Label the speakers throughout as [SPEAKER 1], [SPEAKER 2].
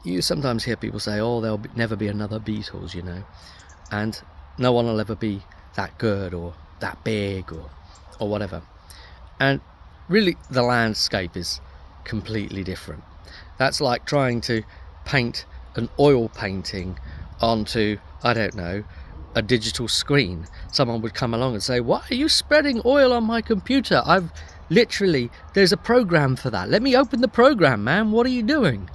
[SPEAKER 1] You sometimes hear people say, oh, there'll never be another Beatles, you know, and no one will ever be that good or that big or whatever. And really the landscape is completely different. That's like trying to paint an oil painting onto, I don't know, a digital screen. Someone would come along and say, why are you spreading oil on my computer? There's a program for that. Let me open the program, man. What are you doing?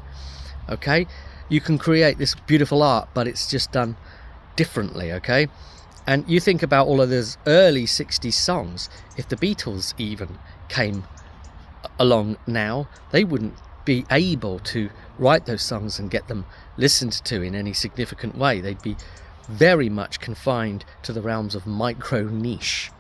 [SPEAKER 1] Okay, you can create this beautiful art, but it's just done differently. Okay, and you think about all of those early 60s songs. If the Beatles even came along now, they wouldn't be able to write those songs and get them listened to in any significant way. They'd be very much confined to the realms of micro niche,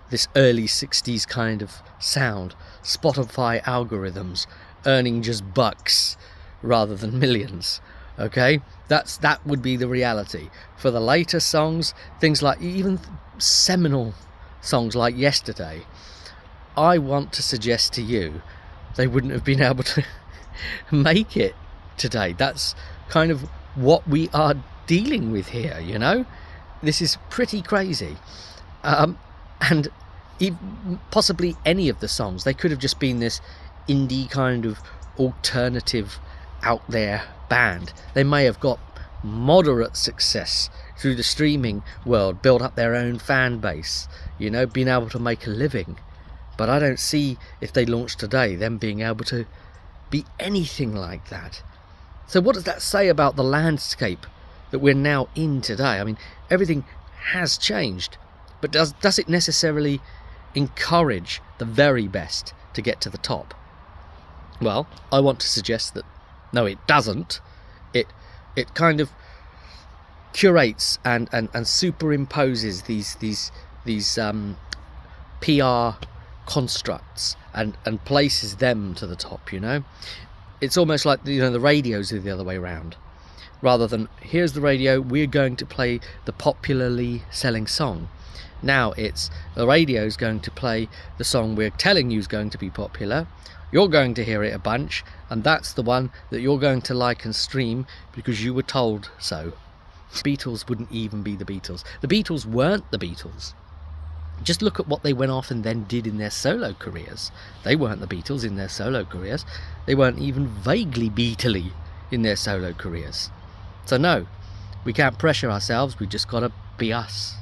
[SPEAKER 1] this early 60s kind of sound, Spotify algorithms, earning just bucks rather than millions. Okay, that would be the reality. For the later songs, things like even seminal songs like Yesterday, I want to suggest to you they wouldn't have been able to make it today. That's kind of what we are dealing with here, you know. This is pretty crazy. And possibly any of the songs, they could have just been this indie kind of alternative out there band. They may have got moderate success through the streaming world, built up their own fan base, you know, being able to make a living. But I don't see, if they launched today, them being able to be anything like that. So what does that say about the landscape that we're now in today? I mean, everything has changed, but does it necessarily encourage the very best to get to the top? Well, I want to suggest that no, it doesn't. It kind of curates and superimposes these PR constructs and places them to the top, you know. It's almost like, you know, the radios are the other way around. Rather than, here's the radio, we're going to play the popularly selling song. Now it's, the radio's going to play the song we're telling you is going to be popular. You're going to hear it a bunch, and that's the one that you're going to like and stream because you were told so. The Beatles wouldn't even be the Beatles. The Beatles weren't the Beatles. Just look at what they went off and then did in their solo careers. They weren't the Beatles in their solo careers. They weren't even vaguely Beatley in their solo careers. So no, we can't pressure ourselves, we just gotta be us.